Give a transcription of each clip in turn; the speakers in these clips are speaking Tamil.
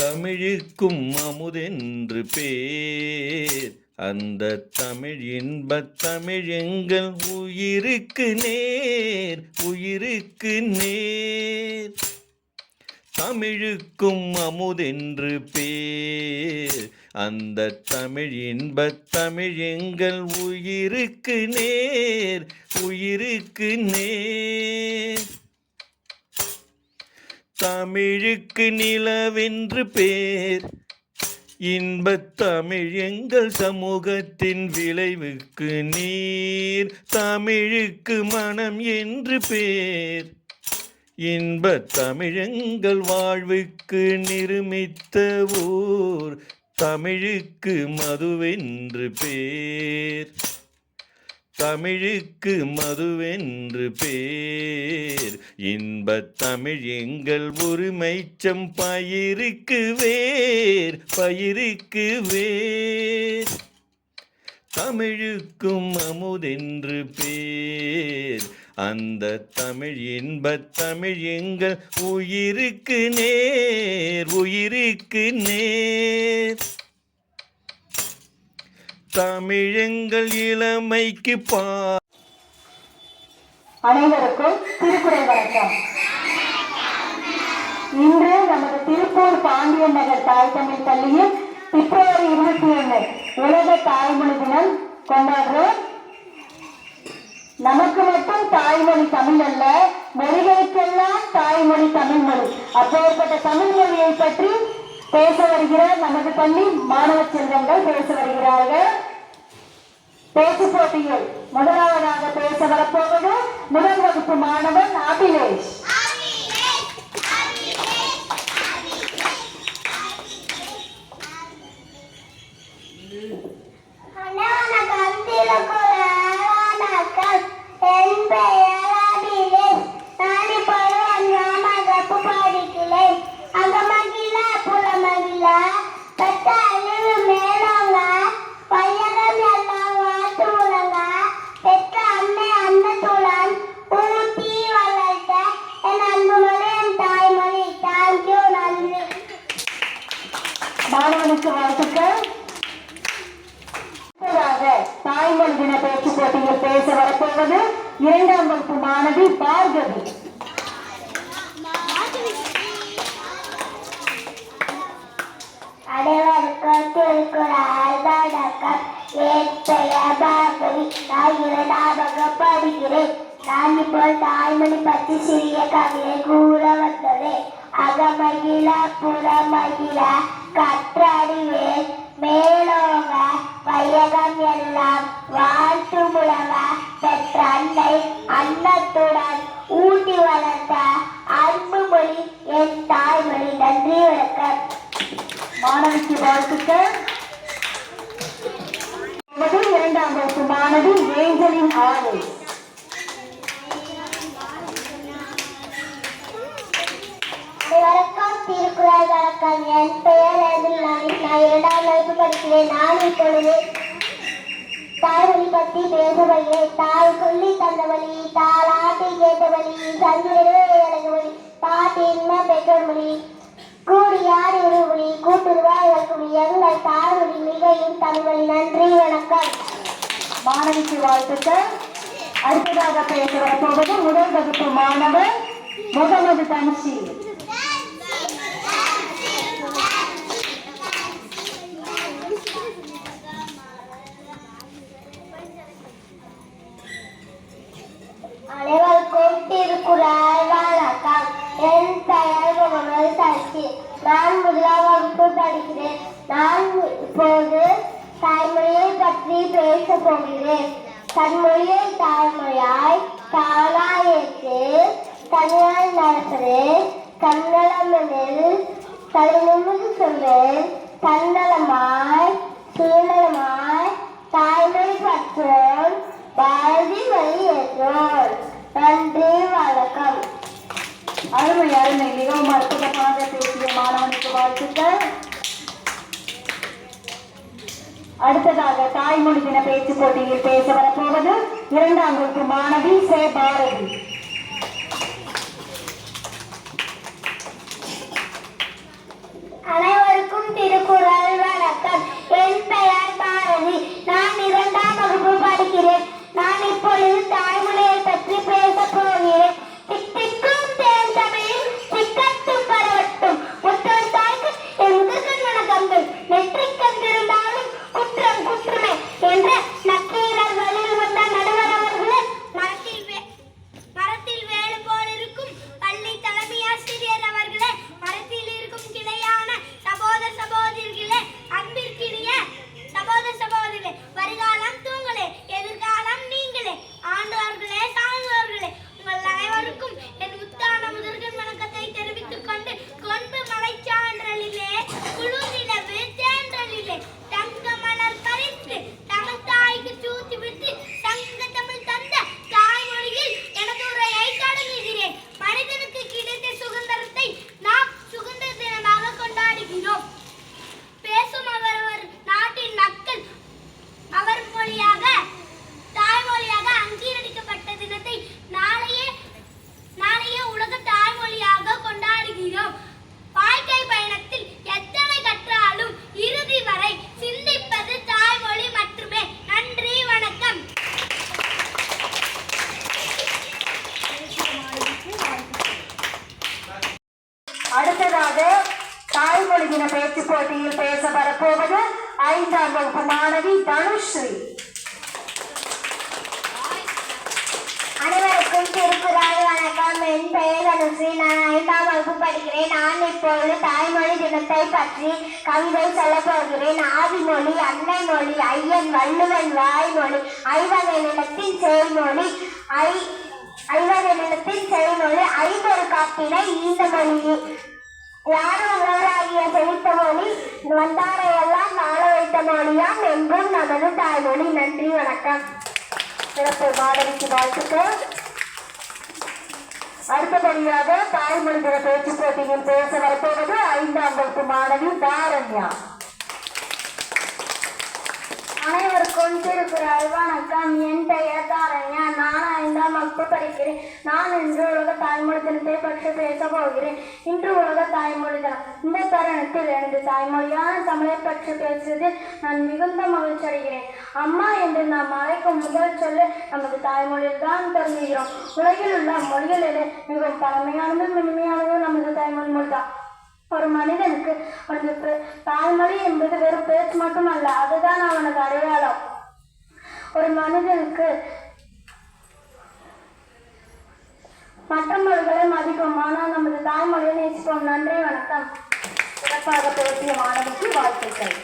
தமிழுக்கும் அமுதென்று பேர், அந்த தமிழ் இன்பத் தமிழெங்கள் உயிருக்கு நேர், உயிருக்கு நேர். தமிழுக்கும் அமுதென்று பேர், அந்த தமிழ் இன்பத் தமிழெங்கள் உயிருக்கு நேர், உயிருக்கு நேர். தமிழுக்கு நிலவென்று பேர், இன்பத் தமிழ் எங்கள் சமூகத்தின் விளைவுக்கு நீர். தமிழுக்கு மனம் என்று பேர், இன்பத் தமிழெங்கள் வாழ்வுக்கு நிருமித்த ஊர். தமிழுக்கு மதுவென்று பேர், தமிழுக்கு மதுவென்று பேர், இன்பத் தமிழ் எங்கள் உரிமைச்சம் பயிருக்கு வேர், பயிருக்கு வேர். தமிழுக்கும் அமுதென்று பேர், அந்த தமிழ் இன்பத் தமிழ் எங்கள் உயிருக்கு நேர், உயிருக்கு நேர். தமிழெங்கள் இளமைக்கு அனைவருக்கும் திருக்குறள் வணக்கம். இன்று நமது திருப்பூர் பாண்டியன் நகர் தாய் தமிழ் பள்ளியில் பிப்ரவரி 21 உலக தாய்மொழி தினம் கொண்டாடுறோம். நமக்கு மட்டும் தாய்மொழி தமிழ் அல்ல, மொழிகளுக்கெல்லாம் தாய்மொழி தமிழ் மொழி. அப்பேற்பட்ட தமிழ் மொழியை பற்றி பேச வருகிறார் நமது பள்ளி மாணவ செல்வங்கள் பேச வருகிறார்கள். பேச்சு போட்டியில் முதலாவதாக பேச வரப்போவது முதல் வகுப்பு மாணவன் அபிலேஷ். மாணவனுக்கு வாழ்த்துக்கள். தாய்மொழி தின பேச்சு போட்டியில் பேச வரப்போவது 2ஆம் வகுப்பு மாணவி பார்கவி. அனைவருக்கும் திருக்குறள் வணக்கம். என் பெயர் பார்கவி. நான் 2ஆம் வகுப்பு படிக்கிறேன். நான் இப்போது தாய்மொழி பற்றி சிறிய கவிதை கூற வந்தது. அகமகிழ புறமகிழ கற்றறிவேன் மேலோக வையகம் எல்லாம் வாழ்த்து முழவ பெற்ற அன்னை அன்னத்துடன் ஊட்டி வளர்த்த அன்பு மொழி என் தாய்மொழி. நன்றி வணக்கம். மாணவிக்கு வாழ்த்துக்கள். 2ஆம் வகுப்பு மாணவி ஏஞ்சலின் ஆலை. அனைவருக்கும் திருக்குறள் வணக்கம். என் பெயர் நான் 2ஆம் வகுப்பு படிக்கிறேன். நான் இப்பொழுது தாய்மொழி பற்றி பேச வருகிறேன். தாய் சொல்லி தந்த வழி, தாளாட்டி கேட்ட வழி, சந்திரே எனக்கு வழி, பாட்டின்ம பெற்றோர் மொழி, கூடியார் இருமொழி, கூட்டுருவாய் மொழி, எங்கள் தாய்மொழி மிகையும் தமிழ்மொழி. நன்றி வணக்கம். மாணவிக்கு வாழ்த்துக்கள். அடுத்ததாக பேச வரப்போவது முதல் வகுப்பு மாணவர் முகமது தன்சி. அனைவருக்கும் திருக்குறள் வணக்கம். என் பெயர் முகமது தன்சி. நான் 1ஆம் வகுப்பு படிக்கிறேன். நான் இப்போது தாய்மொழியை பற்றி பேச போகிறேன். தன்மொழியை தாய்மொழியாய் தானாயேற்று தனியால் நடப்பது தன்னலமெனில் தலைநிமிர்ந்து சொல்வேன். தன்னலமாய் சுயநலமாய் தாய்மொழி பற்றோன் பாரதி வழி ஏற்றோன். நன்றி வணக்கம். அருமை அருமை. மிகவும் அற்புதமாக பேசிய மாணவனுக்கு வாழ்த்துக்கள். அடுத்ததாக தாய்மொழி தின பேச்சு போட்டியில் பேச வரப்போவது 2ஆம் வகுப்பு மாணவி சே பாரதி. அனைவருக்கும் தின பேச்சு போட்டியில் பேச வரப்போவது 5ஆம் வகுப்பு மாணவி தனுஸ்ரீ. அனைவருக்கும் திருக்குறள் வணக்கம். என் பெயர் தனுஸ்ரீ. நான் 5ஆம் வகுப்பு படிக்கிறேன். நான் இப்பொழுது தாய்மொழி தினத்தை பற்றி கவிதை சொல்ல போகிறேன். ஆதிமொழி, அன்னை மொழி, ஐயன் வள்ளுவன் வாய்மொழி, ஐவகை நிலத்தின் செய்மொழி, ஐவகை நிலத்தின் செய்மொழி, ஐம்பொரு காப்பினை ஈந்த மொழி, யாரும் உணராகிய செழித்த மொழி, வந்தாரையெல்லாம் வாழ வைத்த மொழியாம் என்றும் நமது தாய்மொழி. நன்றி, வணக்கம். சிறப்பு மாணவிக்கு வாழ்த்துக்கள். அடுத்தபடியாக தாய்மொழி தின பேச்சு போட்டியில் பேச வரப்போவது 5ஆம் வகுப்பு மாணவி தாரண்யா. அனைவருக்கும் திருக்குறள் வணக்கம். என் பெயர் தாரண்யா. நான் 5ஆம் வகுப்பு படிக்கிறேன். நான் இன்று உலக தாய்மொழி தினத்தை பற்றி பேச போகிறேன். இன்று உலக தாய்மொழி தினம். இந்த தருணத்தில் எனது தாய்மொழியான தமிழை பற்றி பேசுவதில் நான் மிகுந்த மகிழ்ச்சி அடைகிறேன். அம்மா என்று நாம் அழைக்கும் முதல் சொல்ல நமது தாய்மொழியில் தான் தொடங்குகிறோம். உலகில் உள்ள மொழிகளிலே மிகவும் பழமையானதும் இனிமையானதும் நமது தாய்மொழி மொழிதான். ஒரு மனிதனுக்கு அவனது தாய்மொழி என்பது வெறும் பேச்சு மட்டுமல்ல, அதுதான் அவனது அடையாளம். ஒரு மனிதனுக்கு மற்ற மொழிகளை மதிப்போம், ஆனால் நமது தாய்மொழியை நேசிப்போம். நன்றி, வணக்கம். சிறப்பாக பேசிய மாணவிக்கு வாழ்த்துக்கள்.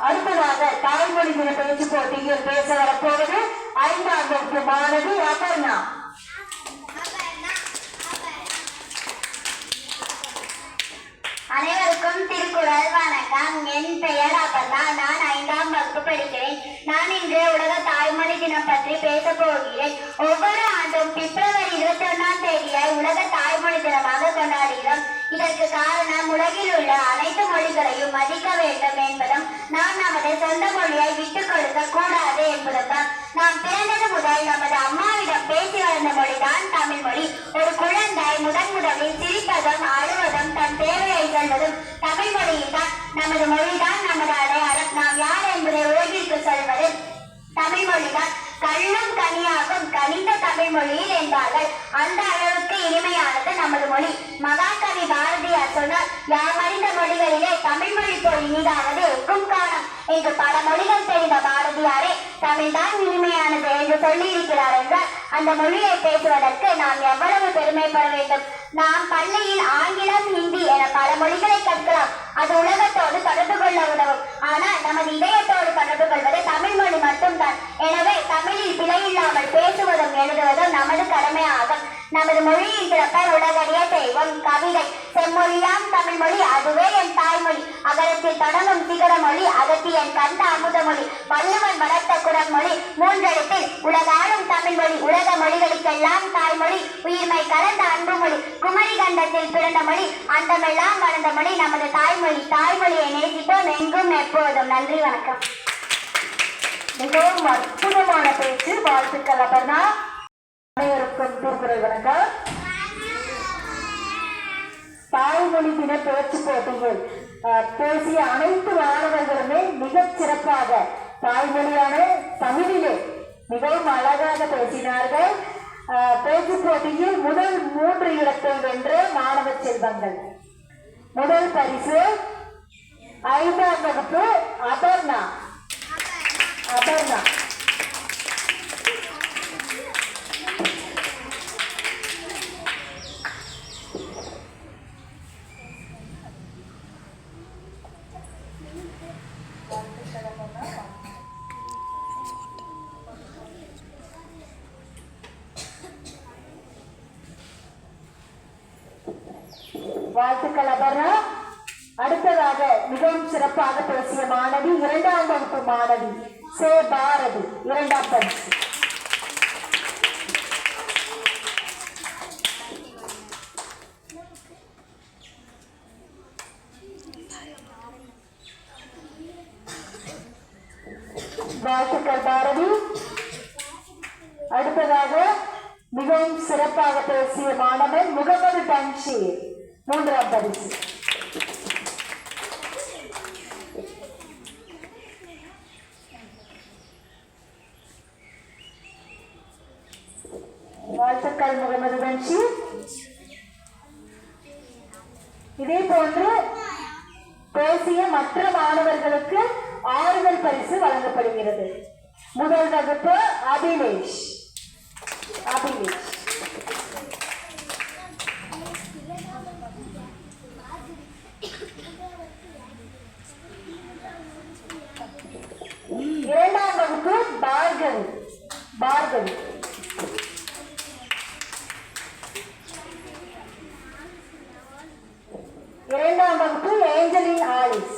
அடுத்ததாக தாய்மொழி தின பேச்சு போட்டியில் பேச வரப்போவது 5ஆம் வகுப்பு மாணவி அபர்ணா. அனைவருக்கும் திருக்குறள் வணக்கம். என் பெயர் அபர்ணா. நான் 5ஆம் வகுப்பு படிக்கிறேன். நான் இன்று உலக தாய்மொழி தினம் பற்றி பேச போகிறேன். ஒவ்வொரு ஆண்டும் பிப்ரவரி 21ஆம் தேதியை உலக தாய்மொழி தினமாக கொண்டாடுகிறோம். இதற்கு காரணம் உலகில் உள்ள அனைத்து மொழிகளையும் மதிக்க வேண்டும் என்பதும், நாம் நமது சொந்த மொழியை விட்டுக் கொடுக்க கூடாது என்பதும் தான். நாம் பிறந்தது முதல் நமது அம்மாவிடம் பேசி வளர்ந்த மொழிதான் தமிழ் மொழி. ஒரு குழந்தை முதலில் சிரிப்பதும் அழுவதும் தன் தேவையை சொல்வதும் தமிழ் மொழியில் தான். நமது மொழிதான் நமது அடையாளம். நாம் யார் என்பதை உலகிற்கு சொல்வது தமிழ் மொழிதான். கள்ளும் கனியாகும் கனிந்த தமிழ் மொழியில் என்பார்கள். அந்த அளவுக்கு இனிமையானது நமது மொழி. மகாகவி பாரதியார் சொன்னார், யாமறிந்த மொழிகளிலே தமிழ் மொழி போல் இனிதாவது எங்கும் காணும் என்று. பல மொழிகள் தெரிந்த பாரதியாரே தமிழ்தான் இனிமையானது என்று சொல்லி இருக்கிறார் என்றால், அந்த மொழியை பேசுவதற்கு நாம் எவ்வளவு பெருமைப்பட வேண்டும். நாம் பள்ளியில் ஆங்கிலம், ஹிந்தி என பல மொழிகளை கற்கலாம். அது உலகத்தோடு தொடர்பு கொள்ள உதவும். ஆனால் நமது இதயத்தோடு தொடர்பு கொள்வது தமிழ் மொழி மட்டும்தான். எனவே தமிழில் பிழையில்லாமல் பேசுவதும் எழுதுவதும் நமது கடமை ஆகும். நமது மொழியின் சிறப்பை உலகறிய செய்வோம். கவிதை: செம்மொழியாம் தமிழ் மொழி, அதுவே என் தாய்மொழி. அகரத்தில் தொடங்கும் சிகர மொழி, அகத்தியன் கண்ட அமுத மொழி. வள்ளுவன் வளர்த்த குறமொழி, மூன்றெழுத்தில் உலகாளும் தமிழ் மொழி. உலக மொழிகளுக்கெல்லாம் தாய்மொழி, உயிர்மை கலந்த அன்பு மொழி. குமரி கண்டத்தில் பிறந்த மொழி, அண்டமெல்லாம் வளர்ந்த மொழி நமது தாய்மொழி. தாய்மொழியை நேசிப்போம் எங்கும் எப்போதும். நன்றி, வணக்கம். மிகவும் அற்புதமான பேச்சு. வாழ்த்துக்கள் அபர்ணா. அனைவருக்கும் திருக்குறள் வணக்கம். தாய்மொழி தின பேச்சு போட்டியில் பேசிய அனைத்து மாணவர்களுமே மிகச் சிறப்பாக தாய்மொழியான தமிழிலே மிகவும் அழகாக பேசினார்கள். பேச்சு போட்டியில் முதல் 3 இடத்தை வென்ற மாணவ செல்வங்கள். முதல் பரிசு 5ஆம் வகுப்பு அபர்ணா. வாழ்த்துக்கள் அபர்ணா. அடுத்ததாக மிகவும் சிறப்பாக பேசிய மாணவி 2ஆம் வகுப்பு மாணவி சே பாரதி, 2ஆம் பரிசு. வாழ்த்துக்கள் பாரதி. அடுத்ததாக மிகவும் சிறப்பாக பேசிய மாணவன் முகமது தன்ஷீர், 3ஆம் பரிசு. வாழ்த்துக்கள் முகமது தன்ஷீர். இதே போன்று பேசிய மற்ற மாணவர்களுக்கு ஆறுதல் பரிசு வழங்கப்படுகிறது. முதல் வகுப்பு அபிலேஷ். இரண்டாம் வகுப்பு பார்கவி. இரண்டாம் வகுப்பு ஏஞ்சலின் ஆலிஸ்.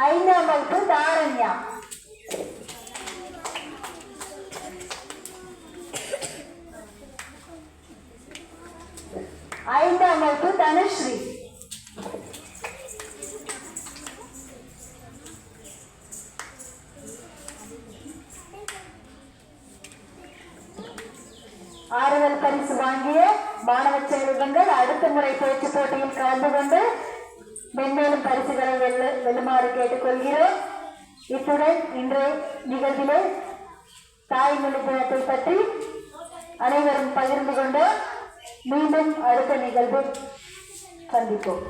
ஐந்தாம் வகுப்பு தாரண்யா. ஐந்தாம் வகுப்பு தனுஸ்ரீ. ஆறுதல் பரிசு வாங்கிய மாணவ செல்வங்கள் அடுத்த முறை பேச்சு போட்டியில் கலந்து கொண்டு மென்மேலும் பரிசுகளை வெல்லுமாறு கேட்டுக்கொள்கிறோம். இத்துடன் இன்றைய நிகழ்விலே தாய்மொழி தினத்தை பற்றி அனைவரும் பகிர்ந்து கொண்டு மீண்டும் அடுத்த நிகழ்வில் சந்திப்போம்.